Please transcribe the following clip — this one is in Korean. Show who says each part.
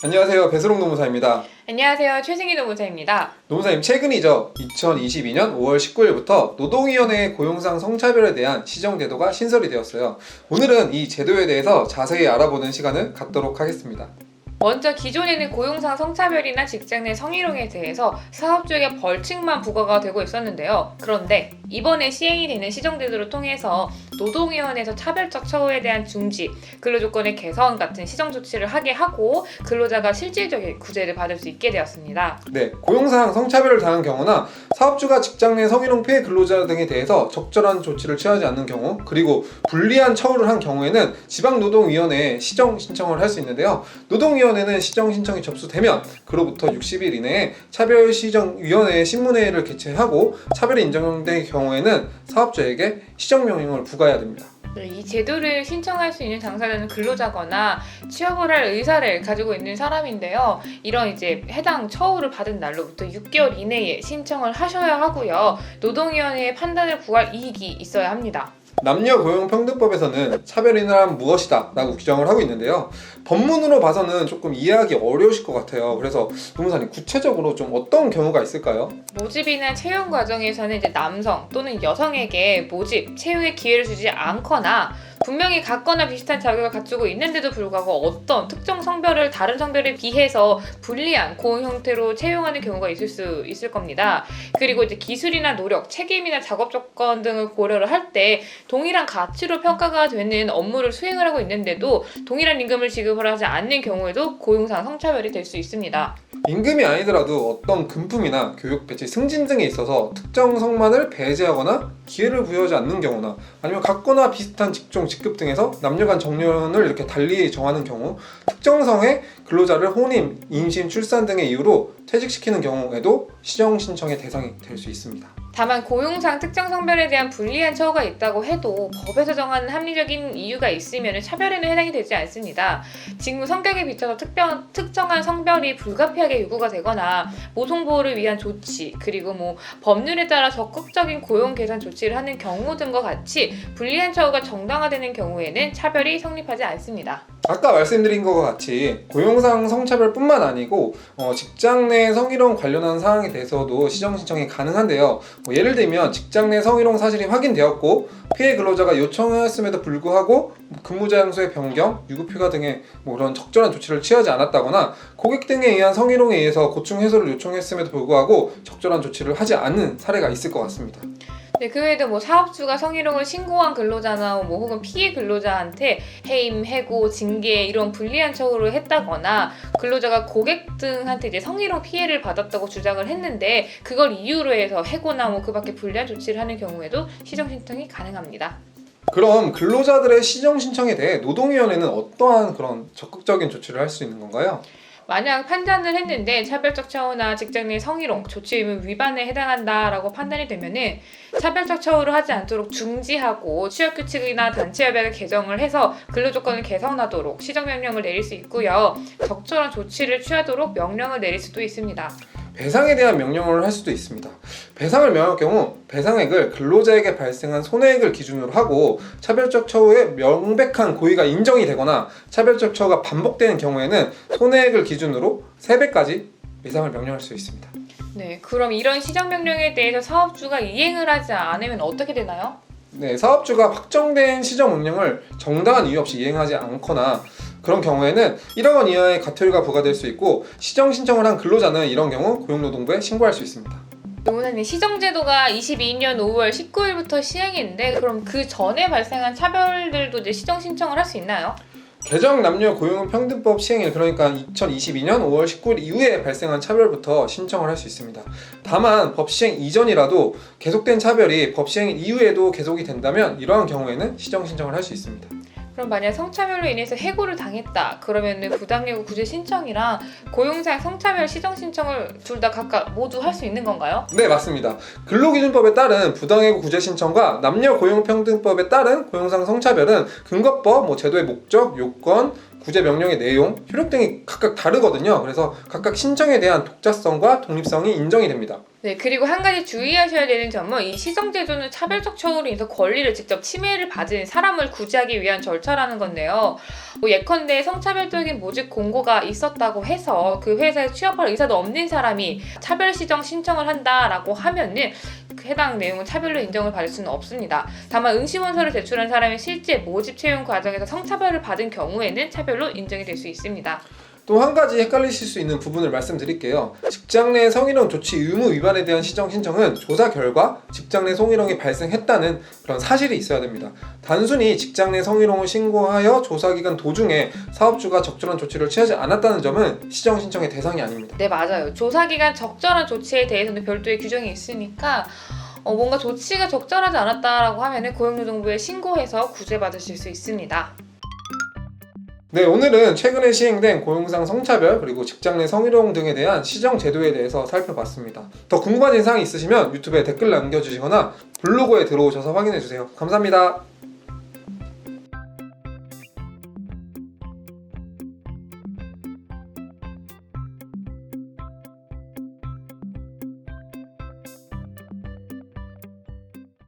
Speaker 1: 안녕하세요. 배수롱 노무사입니다.
Speaker 2: 안녕하세요. 최승희 노무사입니다.
Speaker 1: 노무사님, 최근이죠. 2022년 5월 19일부터 노동위원회의 고용상 성차별에 대한 시정제도가 신설이 되었어요. 오늘은 이 제도에 대해서 자세히 알아보는 시간을 갖도록 하겠습니다.
Speaker 2: 먼저 기존에는 고용상 성차별이나 직장 내 성희롱에 대해서 사업주에게 벌칙만 부과가 되고 있었는데요. 그런데 이번에 시행이 되는 시정제도를 통해서 노동위원회에서 차별적 처우에 대한 중지, 근로조건의 개선 같은 시정조치를 하게 하고 근로자가 실질적인 구제를 받을 수 있게 되었습니다.
Speaker 1: 네, 고용상 성차별을 당한 경우나 사업주가 직장 내 성희롱 피해 근로자 등에 대해서 적절한 조치를 취하지 않는 경우, 그리고 불리한 처우를 한 경우에는 지방노동위원회에 시정 신청을 할 수 있는데요. 노동위원회는 시정 신청이 접수되면 그로부터 60일 이내에 차별시정위원회 신문회의를 개최하고 차별이 인정된 경우에는 사업주에게 시정명령을 부과해야 됩니다.
Speaker 2: 이 제도를 신청할 수 있는 당사자는 근로자거나 취업을 할 의사를 가지고 있는 사람인데요. 이런 해당 처우를 받은 날로부터 6개월 이내에 신청을 하셔야 하고요. 노동위원회의 판단을 구할 이익이 있어야 합니다.
Speaker 1: 남녀고용평등법에서는 차별이란 무엇이다 라고 규정을 하고 있는데요. 법문으로 봐서는 조금 이해하기 어려우실 것 같아요. 그래서 노무사님, 구체적으로 좀 어떤 경우가 있을까요?
Speaker 2: 모집이나 채용 과정에서는 남성 또는 여성에게 모집, 채용의 기회를 주지 않거나 분명히 같거나 비슷한 자격을 갖추고 있는데도 불구하고 어떤 특정 성별을 다른 성별에 비해서 불리한 고용 형태로 채용하는 경우가 있을 겁니다. 그리고 기술이나 노력, 책임이나 작업 조건 등을 고려를 할 때 동일한 가치로 평가가 되는 업무를 수행을 하고 있는데도 동일한 임금을 지급을 하지 않는 경우에도 고용상 성차별이 될 수 있습니다.
Speaker 1: 임금이 아니더라도 어떤 금품이나 교육, 배치, 승진 등에 있어서 특정 성만을 배제하거나 기회를 부여하지 않는 경우나 아니면 같거나 비슷한 직종, 직급 등에서 남녀 간 정년을 이렇게 달리 정하는 경우, 특정 성의 근로자를 혼임, 임신, 출산 등의 이유로 퇴직시키는 경우에도 시정 신청의 대상이 될 수 있습니다.
Speaker 2: 다만 고용상 특정 성별에 대한 불리한 처우가 있다고 해도 법에서 정하는 합리적인 이유가 있으면 차별에는 해당이 되지 않습니다. 직무 성격에 비춰서 특정한 성별이 불가피하게 요구가 되거나 모성보호를 위한 조치, 그리고 법률에 따라 적극적인 고용 개선 조치를 하는 경우 등과 같이 불리한 처우가 정당화되는 경우에는 차별이 성립하지 않습니다.
Speaker 1: 아까 말씀드린 것과 같이 고용상 성차별뿐만 아니고 직장 내 성희롱 관련한 사항에 대해서도 시정 신청이 가능한데요. 예를 들면 직장 내 성희롱 사실이 확인되었고 피해 근로자가 요청하였음에도 불구하고 근무 장소의 변경, 유급 휴가 등의 그런 적절한 조치를 취하지 않았다거나 고객 등에 의한 성희롱에 의해서 고충 해소를 요청했음에도 불구하고 적절한 조치를 하지 않는 사례가 있을 것 같습니다.
Speaker 2: 네, 그 외에도 사업주가 성희롱을 신고한 근로자나 혹은 피해 근로자한테 해임, 해고, 징계 이런 불리한 처우를 했다거나 근로자가 고객 등한테 성희롱 피해를 받았다고 주장을 했는데 그걸 이유로 해서 해고나 그 밖에 불리한 조치를 하는 경우에도 시정 신청이 가능합니다.
Speaker 1: 그럼 근로자들의 시정 신청에 대해 노동위원회는 어떠한 그런 적극적인 조치를 할 수 있는 건가요?
Speaker 2: 만약 판단을 했는데 차별적 처우나 직장 내 성희롱, 조치 의무 위반에 해당한다라고 판단이 되면은 차별적 처우를 하지 않도록 중지하고 취업규칙이나 단체협약을 개정을 해서 근로조건을 개선하도록 시정명령을 내릴 수 있고요. 적절한 조치를 취하도록 명령을 내릴 수도 있습니다.
Speaker 1: 배상에 대한 명령을 할 수도 있습니다. 배상을 명할 경우 배상액을 근로자에게 발생한 손해액을 기준으로 하고 차별적 처우에 명백한 고의가 인정이 되거나 차별적 처우가 반복되는 경우에는 손해액을 기준으로 3배까지 배상을 명령할 수 있습니다.
Speaker 2: 네, 그럼 이런 시정명령에 대해서 사업주가 이행을 하지 않으면 어떻게 되나요?
Speaker 1: 네, 사업주가 확정된 시정명령을 정당한 이유 없이 이행하지 않거나 그런 경우에는 1억 원 이하의 과태료가 부과될 수 있고 시정 신청을 한 근로자는 이런 경우 고용노동부에 신고할 수 있습니다.
Speaker 2: 노무사님, 시정제도가 22년 5월 19일부터 시행인데 그럼 그 전에 발생한 차별들도 시정 신청을 할 수 있나요?
Speaker 1: 개정 남녀고용평등법 시행일, 그러니까 2022년 5월 19일 이후에 발생한 차별부터 신청을 할 수 있습니다. 다만 법 시행 이전이라도 계속된 차별이 법 시행 이후에도 계속이 된다면 이러한 경우에는 시정 신청을 할 수 있습니다.
Speaker 2: 그럼 만약 성차별로 인해서 해고를 당했다 그러면 부당해고 구제 신청이랑 고용상 성차별 시정 신청을 둘 다 각각 모두 할 수 있는 건가요?
Speaker 1: 네, 맞습니다. 근로기준법에 따른 부당해고 구제 신청과 남녀고용평등법에 따른 고용상 성차별은 근거법, 제도의 목적, 요건, 구제 명령의 내용, 효력 등이 각각 다르거든요. 그래서 각각 신청에 대한 독자성과 독립성이 인정이 됩니다.
Speaker 2: 네, 그리고 한 가지 주의하셔야 되는 점은 이 시정제도는 차별적 처우로 인해서 권리를 직접 침해를 받은 사람을 구제하기 위한 절차라는 건데요. 예컨대 성차별적인 모집 공고가 있었다고 해서 그 회사에 취업할 의사도 없는 사람이 차별 시정 신청을 한다라고 하면은 그 해당 내용은 차별로 인정을 받을 수는 없습니다. 다만 응시원서를 제출한 사람이 실제 모집 채용 과정에서 성차별을 받은 경우에는 차별로 인정이 될 수 있습니다.
Speaker 1: 또 한 가지 헷갈리실 수 있는 부분을 말씀드릴게요. 직장 내 성희롱 조치 의무 위반에 대한 시정 신청은 조사 결과 직장 내 성희롱이 발생했다는 그런 사실이 있어야 됩니다. 단순히 직장 내 성희롱을 신고하여 조사 기간 도중에 사업주가 적절한 조치를 취하지 않았다는 점은 시정 신청의 대상이 아닙니다.
Speaker 2: 네, 맞아요. 조사 기간 적절한 조치에 대해서는 별도의 규정이 있으니까 뭔가 조치가 적절하지 않았다라고 하면은 고용노동부에 신고해서 구제받으실 수 있습니다.
Speaker 1: 네, 오늘은 최근에 시행된 고용상 성차별 그리고 직장 내 성희롱 등에 대한 시정 제도에 대해서 살펴봤습니다. 더 궁금하신 사항이 있으시면 유튜브에 댓글 남겨주시거나 블로그에 들어오셔서 확인해주세요. 감사합니다.